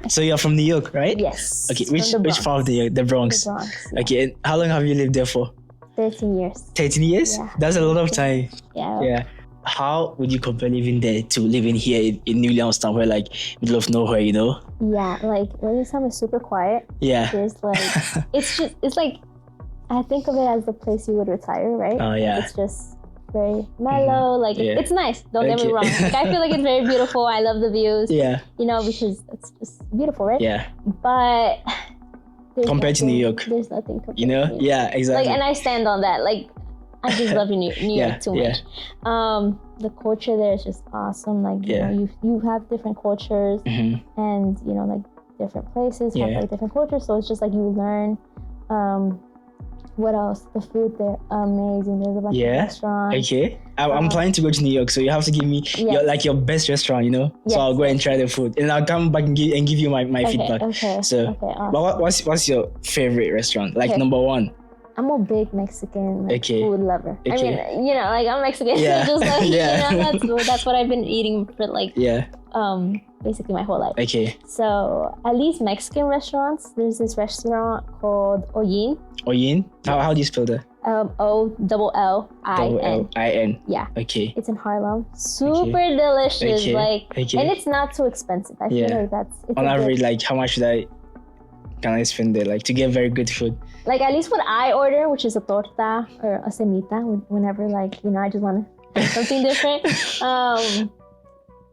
So you're from New York, right? Yes. Okay, from which the which part of New York? The Bronx. The Bronx. Yeah. Okay, and how long have you lived there for? 13 years. 13 years? Yeah. That's a lot of time. Yeah. Yeah. How would you compare living there to living here in New Williamstown, where like middle of nowhere, you know? Yeah, like Williamstown is super quiet. Yeah. There's like, it's like, I think of it as the place you would retire, right? Oh yeah. It's just very mellow. Like Yeah. it's nice. Don't get me Okay. wrong. Like I feel like it's very beautiful. I love the views. Yeah. You know, because it's just beautiful, right? Yeah. But Compared to New York, there's nothing compared you know? to New York. Yeah, exactly. Like, and I stand on that. Like, I just love New York too much. The culture there is just awesome. Like, you know, you have different cultures, and you know, like different places have like different cultures. So it's just like you learn. What else? The food there, amazing. There's a bunch of restaurants. Okay. I'm planning to go to New York, so you have to give me your best restaurant, you know. So I'll go and try the food, and I'll come back and give you my feedback. Okay. So, awesome. but what's your favorite restaurant? Like number one. I'm a big Mexican food lover. Okay. I mean, you know, like I'm Mexican, so just like you know, that's what I've been eating for like basically my whole life. Okay. So at least Mexican restaurants, there's this restaurant called Ollin. Ollin? How do you spell that? Ollin. Yeah. Okay. It's in Harlem. Super delicious. Like, and it's not too expensive. I feel like it's on average, like how much can I spend there, like to get very good food? Like at least what I order, which is a torta or a semita, whenever like, you know, I just want to have something different.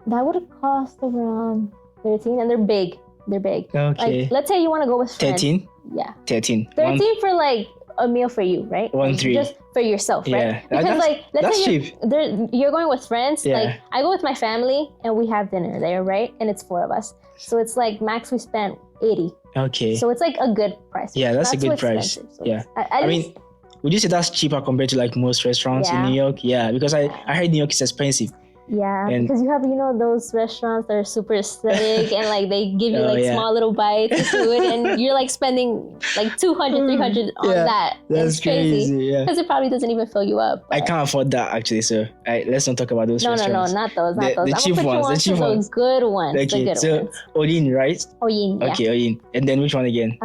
That would cost around 13, and they're big. Okay. Like, let's say you want to go with friends. 13? Yeah. 13. 13 for like a meal for you, right? 1-3. Just for yourself, right? Because like, let's say you're going with friends. Like I go with my family and we have dinner there, right? And it's 4 of us. So it's like max we spent 80. Okay. So it's like a good price. Yeah, that's a good price. So yeah. I mean, would you say that's cheaper compared to like most restaurants in New York? Yeah, because I heard New York is expensive. Yeah, because you have, you know, those restaurants that are super aesthetic and like they give you like small little bites of food and you're like spending like 200, 300 on that. That's crazy. Because it probably doesn't even fill you up. I can't afford that actually, so let's not talk about those restaurants. No, not those. The cheap ones. The cheap ones. The good ones. Okay, so Ollin, right? Ollin, yeah. Okay, Ollin. And then which one again?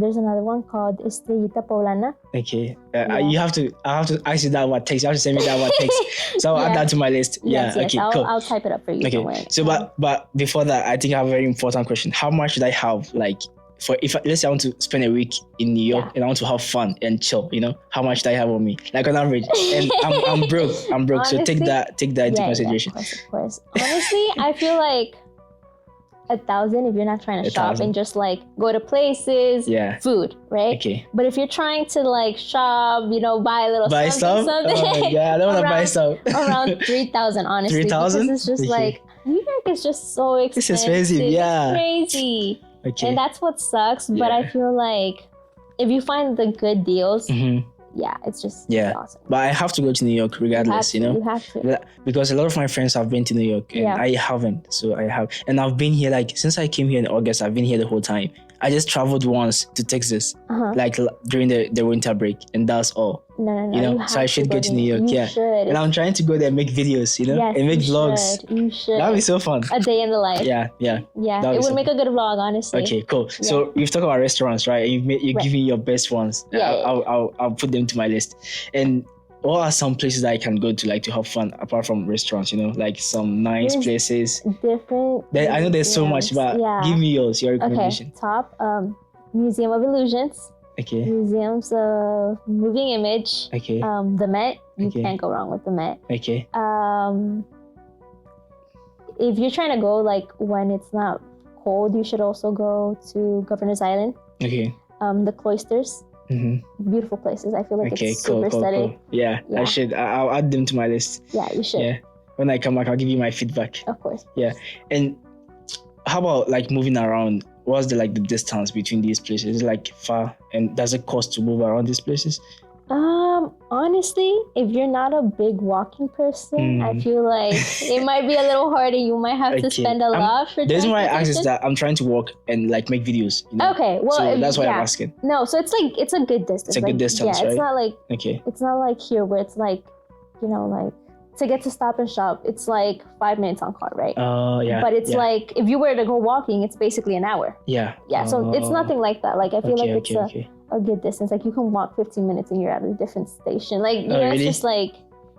There's another one called Estrellita Poblana. Okay. I have to ask you that what text. You have to send me that what text. So I'll add that to my list. Yes. Okay, cool. I'll type it up for you. Okay. So but before that, I think I have a very important question. How much should I have, like, for if let's say I want to spend a week in New York and I want to have fun and chill, you know, how much do I have on me, like on average? And I'm broke. Honestly, so take that into consideration. Of course. Honestly, I feel like 1,000 if you're not trying to shop and just like go to places, food, right? Okay. But if you're trying to like shop, you know, buy a little something. Oh my God, I don't want to buy stuff. Around 3,000, honestly. 3,000? Because it's just like, New York is just so expensive. It's expensive, It's crazy. Okay. And that's what sucks. But I feel like if you find the good deals, it's just awesome. But I have to go to New York regardless, you know? You have to. Because a lot of my friends have been to New York and I haven't. So I have. And I've been here, like, since I came here in August, I've been here the whole time. I just traveled once to Texas, like during the winter break, and that's all. No. You know, so I should go to New York. You should. And I'm trying to go there and make videos, you know, and make vlogs. You should. That would be so fun. A day in the life. Yeah. It would make a good vlog, honestly. Okay, cool. Yeah. So you've talked about restaurants, right? You give me your best ones. I'll put them to my list. And what are some places that I can go to, like, to have fun apart from restaurants, you know, like some nice places? Different. I know there's so much, but give me your recommendation. Okay, top. Museum of Illusions. Okay. Museums of Moving Image. Okay. The Met. You can't go wrong with the Met. Okay. If you're trying to go like when it's not cold, you should also go to Governor's Island. Okay. The Cloisters. Beautiful places. I feel like it's super aesthetic. Cool. Yeah, I should. I'll add them to my list. Yeah, you should. Yeah. When I come back, I'll give you my feedback. Of course. Yeah. And how about like moving around? What's the distance between these places? Is it like far, and does it cost to move around these places? Honestly, if you're not a big walking person, I feel like it might be a little harder. You might have to spend a lot for. The reason why I ask is that I'm trying to walk and like make videos. You know? Okay, well, so that's why I'm asking. No, so it's a good distance. It's a good distance, right? It's not like it's not like here where it's like, you know, like to get to Stop and Shop, it's like 5 minutes on car, right? Oh, yeah. But it's yeah. like, if you were to go walking, it's basically an hour. Yeah. Yeah, so it's nothing like that. Like, I feel like it's a good distance. Like, you can walk 15 minutes and you're at a different station. Like, you know, really? it's just like,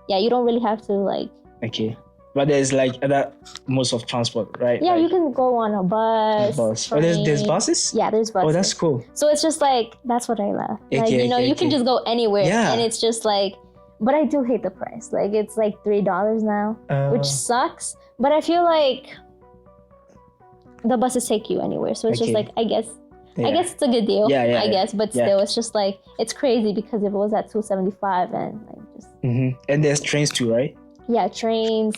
yeah, you don't really have to, like... Okay. But there's like other modes of transport, right? Yeah, like, you can go on a bus. Oh, there's buses? Yeah, there's buses. Oh, that's cool. So it's just like, that's what I love. Okay, like, you know, you can just go anywhere. Yeah. And it's just like, but I do hate the price. Like, it's like $3 now, which sucks. But I feel like the buses take you anywhere. So it's just like, I guess it's a good deal. Yeah, I guess. But still, it's just like, it's crazy because if it was at $275 and like just... And there's trains too, right? Yeah, trains.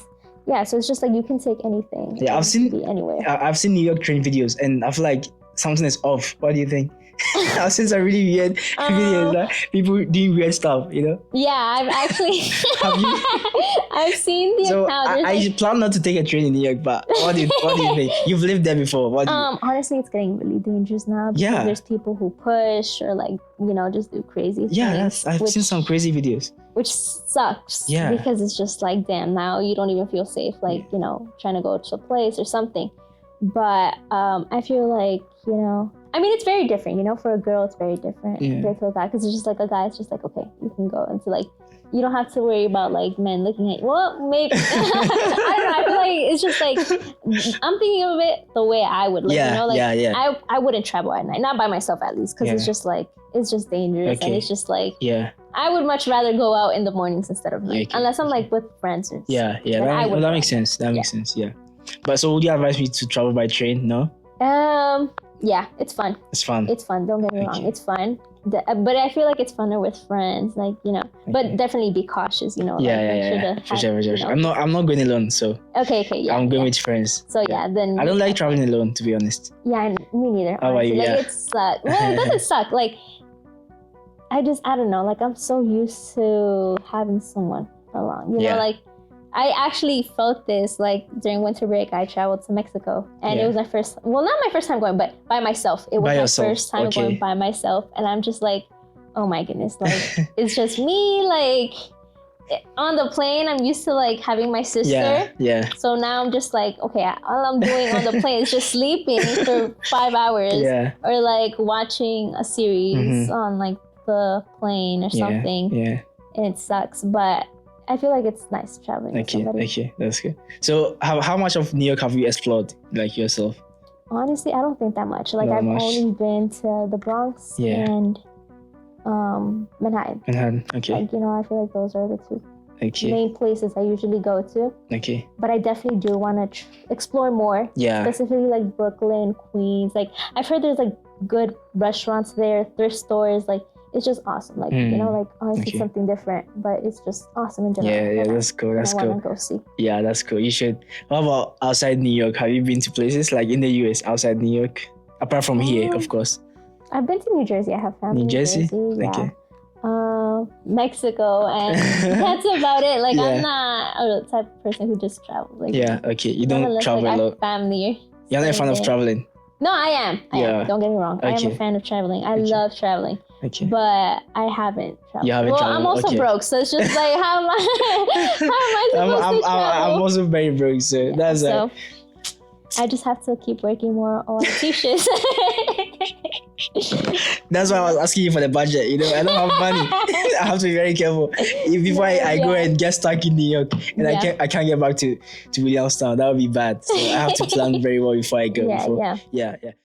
Yeah, so it's just like you can take anything. Yeah, I've seen anywhere. I've seen New York train videos, and I feel like something is off. What do you think? I've seen some really weird videos, like people doing weird stuff. You know? Yeah, I've actually. Have you? I've seen the so account. I plan not to take a train in New York, but what do you think? You've lived there before. What? Honestly, it's getting really dangerous now. Because there's people who push or like just do crazy things. Yeah, I've seen some crazy videos. Which sucks. Yeah. Because it's just like, damn, now you don't even feel safe, like, trying to go to a place or something. But I feel like, I mean, it's very different, for a girl, it's very different compared to a guy. Because it's just like a guy, it's just like, okay, you can go. And so like, you don't have to worry about like men looking at you. Well, maybe. I don't know. I feel like it's just like, I'm thinking of it the way I would look, I wouldn't travel at night, not by myself at least. Because it's just like, it's just dangerous. And it's just like, I would much rather go out in the mornings instead of night. Unless I'm like with friends. Or that makes sense. That makes sense, yeah. But so would you advise me to travel by train? No? Yeah, it's fun. It's fun. Don't get me wrong. It's fun. But I feel like it's funner with friends, like, but definitely be cautious, For sure. I'm not going alone, so. Okay, yeah. I'm going with friends. So then. I don't like traveling alone, to be honest. Yeah, me neither. How about you? Like, it sucks. Well, it doesn't suck. Like, I don't know. Like, I'm so used to having someone along, you know, like, I actually felt this, like, during winter break, I traveled to Mexico. And it was my first, well, not my first time going, but by myself. It was my first time going by myself. And I'm just like, oh my goodness, like, it's just me, like, on the plane, I'm used to, like, having my sister. Yeah. So now I'm just like, okay, all I'm doing on the plane is just sleeping for 5 hours. Yeah. Or, like, watching a series on, like, the plane or something. Yeah. And it sucks, but I feel like it's nice traveling with somebody. Okay, that's good. So how much of New York have you explored, like, yourself? Honestly, I don't think that much. Like, I've only been to the Bronx and Manhattan. Okay. Like, I feel like those are the two main places I usually go to. Okay. But I definitely do want to explore more. Yeah. Specifically, like, Brooklyn, Queens. Like, I've heard there's, like, good restaurants there, thrift stores, like, it's just awesome. Like, like, honestly, something different, but it's just awesome in general. Yeah, that's cool. That's cool. I want to go see. Yeah, that's cool. You should. How about outside New York? Have you been to places like in the US, outside New York? Apart from here, of course. I've been to New Jersey. I have family in New Jersey. Yeah. Okay. Mexico, and that's about it. Like, I'm not the type of person who just travels. Like, okay. You don't travel a lot. Family. You're not a fan of traveling? No, I am. I am. Don't get me wrong. I am a fan of traveling. I love traveling. Okay. But I haven't traveled. You haven't traveled? I'm also broke, so it's just like, how am I supposed to travel? I'm also very broke, so that's so I just have to keep working more on t-shirts. That's why I was asking you for the budget. I don't have money. I have to be very careful. Before I go and get stuck in New York and I can't get back to Williamstown, that would be bad. So I have to plan very well before I go. Yeah.